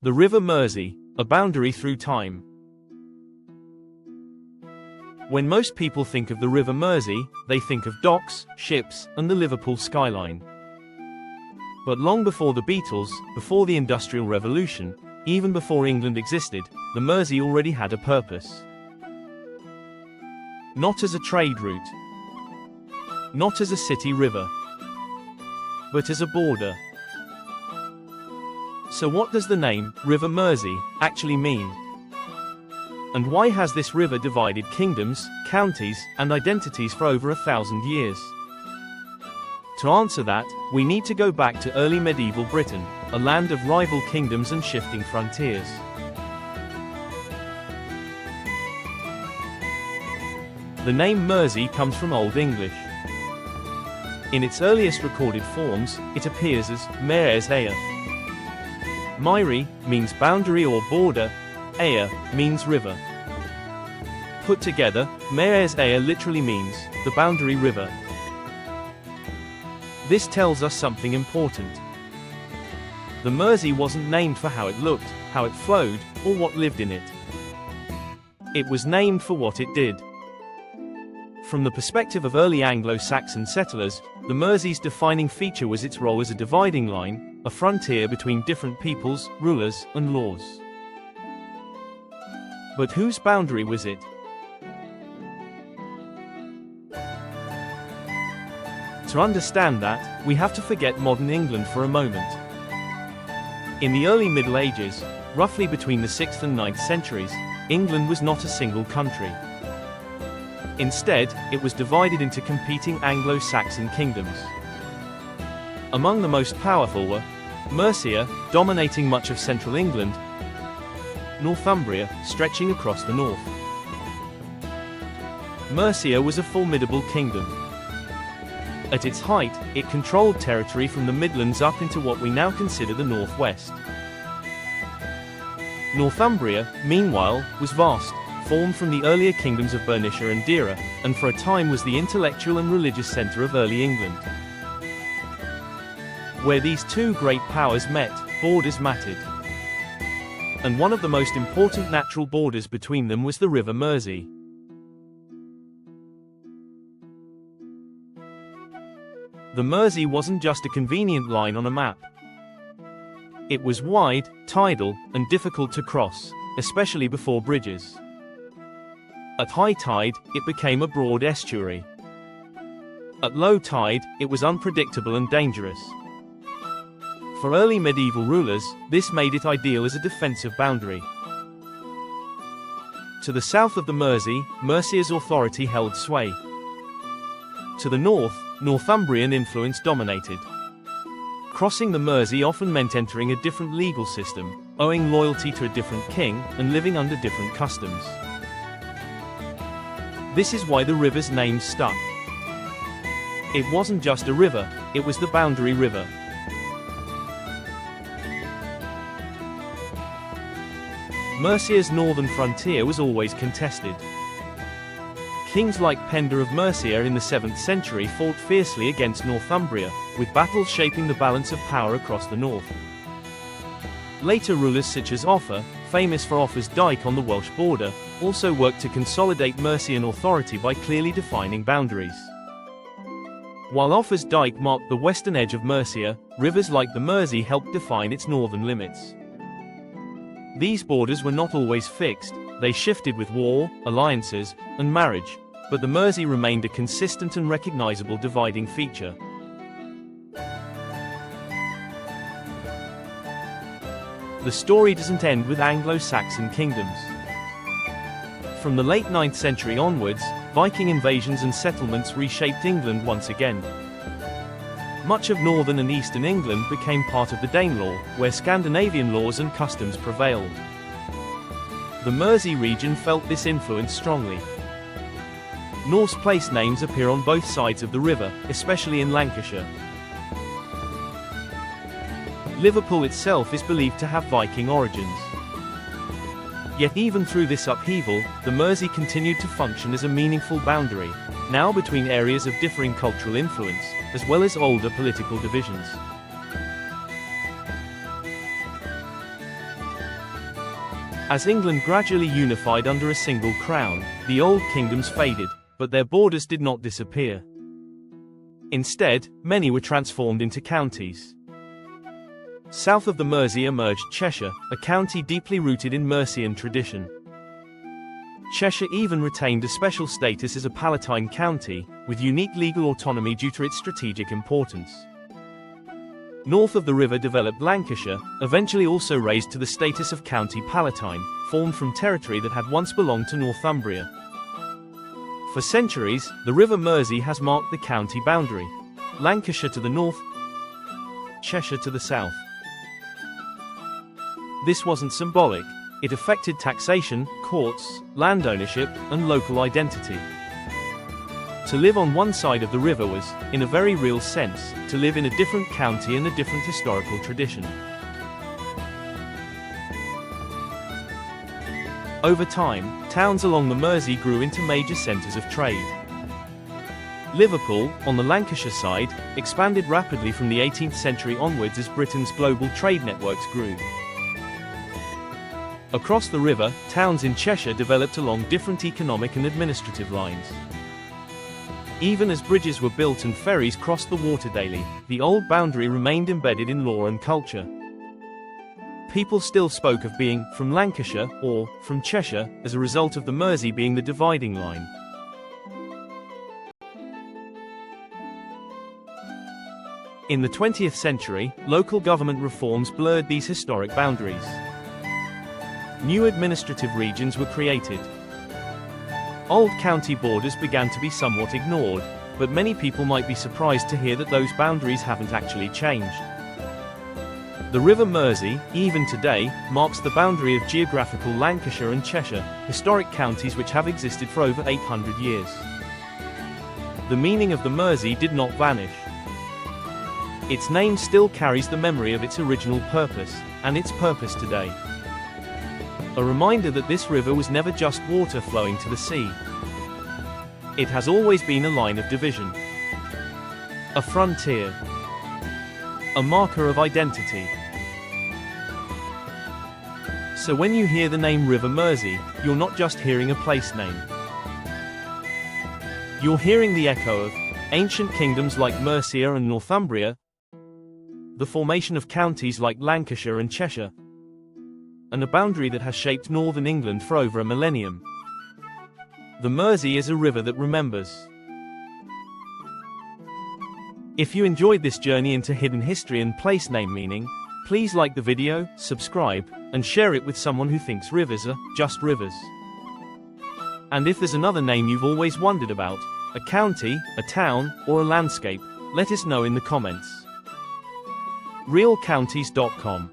The River Mersey, a boundary through time. When most people think of the River Mersey, they think of docks, ships, and the Liverpool skyline. But long before the Beatles, before the Industrial Revolution, even before England existed, the Mersey already had a purpose. Not as a trade route, not as a city river, but as a border. So what does the name, River Mersey, actually mean? And why has this river divided kingdoms, counties, and identities for over 1,000 years? To answer that, we need to go back to early medieval Britain, a land of rival kingdoms and shifting frontiers. The name Mersey comes from Old English. In its earliest recorded forms, it appears as Meres Ea. Meiri means boundary or border, Ea means river. Put together, Meres Ea literally means the boundary river. This tells us something important. The Mersey wasn't named for how it looked, how it flowed, or what lived in it. It was named for what it did. From the perspective of early Anglo-Saxon settlers, the Mersey's defining feature was its role as a dividing line, a frontier between different peoples, rulers, and laws. But whose boundary was it? To understand that, we have to forget modern England for a moment. In the early Middle Ages, roughly between the 6th and 9th centuries, England was not a single country. Instead, it was divided into competing Anglo-Saxon kingdoms. Among the most powerful were Mercia, dominating much of central England, Northumbria, stretching across the north. Mercia was a formidable kingdom. At its height, it controlled territory from the Midlands up into what we now consider the northwest. Northumbria, meanwhile, was vast, formed from the earlier kingdoms of Mercia and Northumbria, and for a time was the intellectual and religious centre of early England. Where these two great powers met, borders mattered. And one of the most important natural borders between them was the River Mersey. The Mersey wasn't just a convenient line on a map. It was wide, tidal, and difficult to cross, especially before bridges. At high tide, it became a broad estuary. At low tide, it was unpredictable and dangerous. For early medieval rulers, this made it ideal as a defensive boundary. To the south of the Mersey, Mercia's authority held sway. To the north, Northumbrian influence dominated. Crossing the Mersey often meant entering a different legal system, owing loyalty to a different king, and living under different customs. This is why the river's name stuck. It wasn't just a river, it was the boundary river. Mercia's northern frontier was always contested. Kings like Penda of Mercia in the 7th century fought fiercely against Northumbria, with battles shaping the balance of power across the north. Later rulers such as Offa, famous for Offa's dyke on the Welsh border, also worked to consolidate Mercian authority by clearly defining boundaries. While Offa's dyke marked the western edge of Mercia, rivers like the Mersey helped define its northern limits. These borders were not always fixed, they shifted with war, alliances, and marriage, but the Mersey remained a consistent and recognizable dividing feature. The story doesn't end with Anglo-Saxon kingdoms. From the late 9th century onwards, Viking invasions and settlements reshaped England once again. Much of northern and eastern England became part of the Danelaw, where Scandinavian laws and customs prevailed. The Mersey region felt this influence strongly. Norse place names appear on both sides of the river, especially in Lancashire. Liverpool itself is believed to have Viking origins. Yet even through this upheaval, the Mersey continued to function as a meaningful boundary, now between areas of differing cultural influence, as well as older political divisions. As England gradually unified under a single crown, the old kingdoms faded, but their borders did not disappear. Instead, many were transformed into counties. South of the Mersey emerged Cheshire, a county deeply rooted in Mercian tradition. Cheshire even retained a special status as a Palatine county, with unique legal autonomy due to its strategic importance. North of the river developed Lancashire, eventually also raised to the status of County Palatine, formed from territory that had once belonged to Northumbria. For centuries, the River Mersey has marked the county boundary. Lancashire to the north, Cheshire to the south. This wasn't symbolic. It affected taxation, courts, land ownership, and local identity. To live on one side of the river was, in a very real sense, to live in a different county and a different historical tradition. Over time, towns along the Mersey grew into major centres of trade. Liverpool, on the Lancashire side, expanded rapidly from the 18th century onwards as Britain's global trade networks grew. Across the river, towns in Cheshire developed along different economic and administrative lines. Even as bridges were built and ferries crossed the water daily, the old boundary remained embedded in law and culture. People still spoke of being from Lancashire or from Cheshire as a result of the Mersey being the dividing line. In the 20th century, local government reforms blurred these historic boundaries. New administrative regions were created. Old county borders began to be somewhat ignored, but many people might be surprised to hear that those boundaries haven't actually changed. The River Mersey, even today, marks the boundary of geographical Lancashire and Cheshire, historic counties which have existed for over 800 years. The meaning of the Mersey did not vanish. Its name still carries the memory of its original purpose, and its purpose today. A reminder that this river was never just water flowing to the sea. It has always been a line of division. A frontier. A marker of identity. So when you hear the name River Mersey, you're not just hearing a place name. You're hearing the echo of ancient kingdoms like Mercia and Northumbria, the formation of counties like Lancashire and Cheshire, and a boundary that has shaped northern England for over a millennium. The Mersey is a river that remembers. If you enjoyed this journey into hidden history and place name meaning, please like the video, subscribe, and share it with someone who thinks rivers are just rivers. And if there's another name you've always wondered about, a county, a town, or a landscape, let us know in the comments. realcounties.com